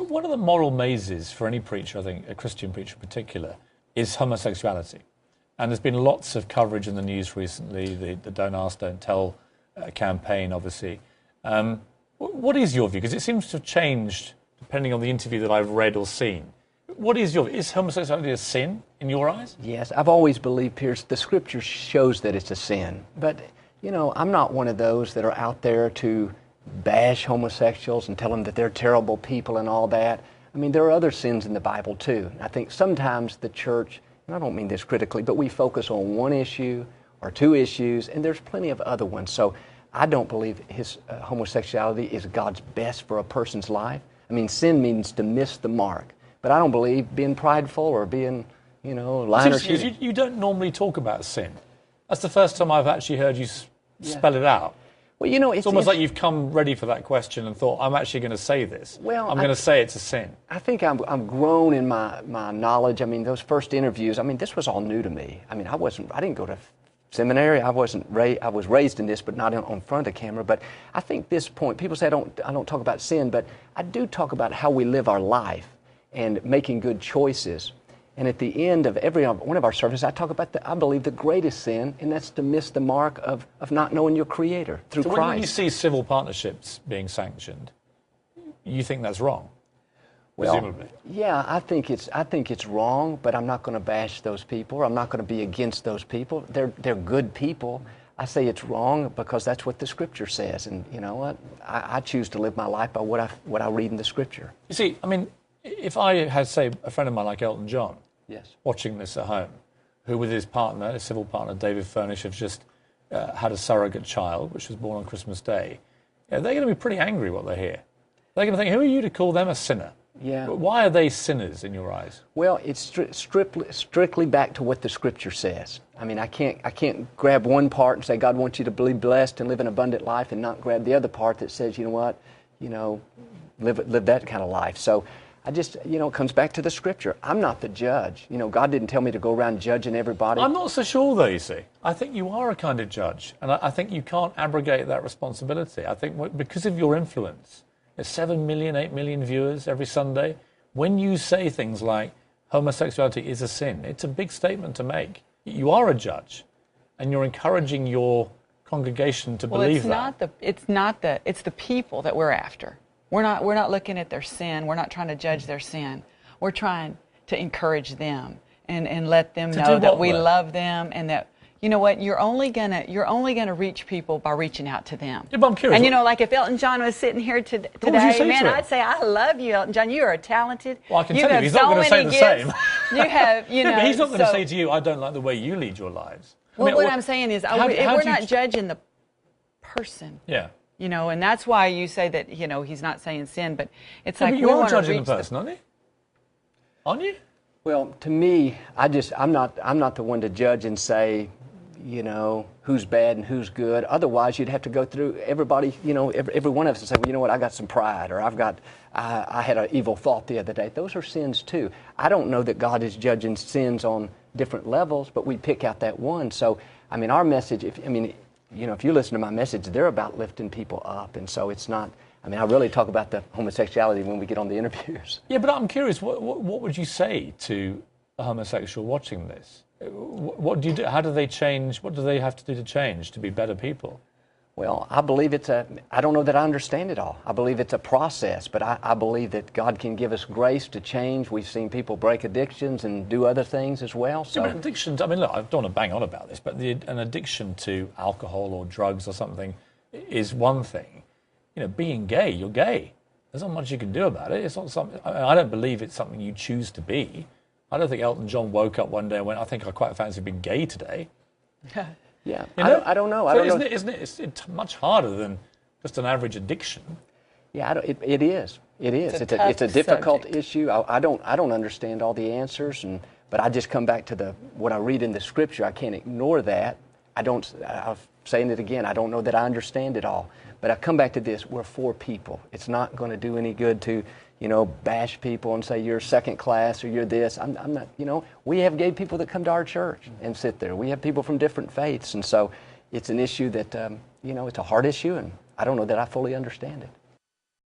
one of the moral mazes for any preacher, I think, a Christian preacher in particular, is homosexuality. And there's been lots of coverage in the news recently, the Don't Ask, Don't Tell campaign, obviously. What is your view? Because it seems to have changed depending on the interview that I've read or seen. What is your view? Is homosexuality a sin in your eyes? Yes, I've always believed, Pierce, the Scripture shows that it's a sin. But, you know, I'm not one of those that are out there to bash homosexuals and tell them that they're terrible people and all that. I mean, there are other sins in the Bible, too. I think sometimes the church, and I don't mean this critically, but we focus on one issue or two issues, and there's plenty of other ones. So I don't believe homosexuality is God's best for a person's life. I mean, sin means to miss the mark. But I don't believe being prideful or being, you know, lying or cheating. You don't normally talk about sin. That's the first time I've actually heard you spell it out. Well, you know, it's almost like you've come ready for that question and thought, I'm actually going to say this. Well, I'm going to say it's a sin. I think I'm grown in my knowledge. I mean, those first interviews, I mean, this was all new to me. I mean, I didn't go to seminary. I was raised in this, but not on front of the camera. But I think this point, people say I don't talk about sin, but I do talk about how we live our life and making good choices. And at the end of every one of our services, I talk about, I believe, the greatest sin, and that's to miss the mark of not knowing your Creator through Christ. So when you see civil partnerships being sanctioned, you think that's wrong, presumably? Well, yeah, I think it's wrong, but I'm not going to bash those people. I'm not going to be against those people. They're good people. I say it's wrong because that's what the Scripture says, and you know what? I choose to live my life by what I read in the Scripture. You see, I mean, if I had, say, a friend of mine like Elton John, yes, watching this at home, who with his partner, his civil partner, David Furnish, have just had a surrogate child, which was born on Christmas Day, they're going to be pretty angry what they hear. They're going to think, who are you to call them a sinner? Yeah. But why are they sinners in your eyes? Well, it's strictly back to what the Scripture says. I mean, I can't grab one part and say God wants you to be blessed and live an abundant life, and not grab the other part that says, you know what, live that kind of life. So I just, it comes back to the Scripture. I'm not the judge. God didn't tell me to go around judging everybody. I'm not so sure, though, you see. I think you are a kind of judge, and I think you can't abrogate that responsibility. I think because of your influence, there's 7 million, 8 million viewers every Sunday. When you say things like homosexuality is a sin, it's a big statement to make. You are a judge, and you're encouraging your congregation to believe that. It's the people that we're after. We're not looking at their sin. We're not trying to judge their sin. We're trying to encourage them and let them know that we love them, and that, you know what, you're only gonna reach people by reaching out to them. Yeah, but I'm curious. And like if Elton John was sitting here today, man, I'd say, I love you, Elton John. You are talented. Well, I can tell you, he's not going to say the same. You have, but he's not going to say to you, I don't like the way you lead your lives. Well, what I'm saying is, we're not judging the person. Yeah. And that's why you say that, he's not saying sin, but it's like you are judging the person, aren't you? Aren't you? Well, to me, I'm not the one to judge and say, who's bad and who's good. Otherwise, you'd have to go through everybody, every one of us and say, well, you know what, I got some pride, or I had an evil thought the other day. Those are sins too. I don't know that God is judging sins on different levels, but we pick out that one. So, I mean, our message, if you listen to my message, they're about lifting people up. And so it's not, I really talk about the homosexuality when we get on the interviews. Yeah, but I'm curious, what would you say to a homosexual watching this? What do you do? How do they change? What do they have to do to change to be better people? Well, I believe I don't know that I understand it all. I believe it's a process, but I believe that God can give us grace to change. We've seen people break addictions and do other things as well. So. Yeah, but addictions, look, I don't want to bang on about this, but an addiction to alcohol or drugs or something is one thing. Being gay, you're gay. There's not much you can do about it. It's not something. I don't believe it's something you choose to be. I don't think Elton John woke up one day and went, I think I quite fancy being gay today. Yeah, I don't know. Isn't it? It's much harder than just an average addiction. Yeah, it is. It is. It's a difficult issue. I don't understand all the answers, but I just come back to what I read in the Scripture. I can't ignore that. I'm saying it again. I don't know that I understand it all, but I come back to this. We're for people. It's not going to do any good to bash people and say you're second class or you're this. I'm not, we have gay people that come to our church and sit there. We have people from different faiths. And so it's an issue that, it's a hard issue, and I don't know that I fully understand it.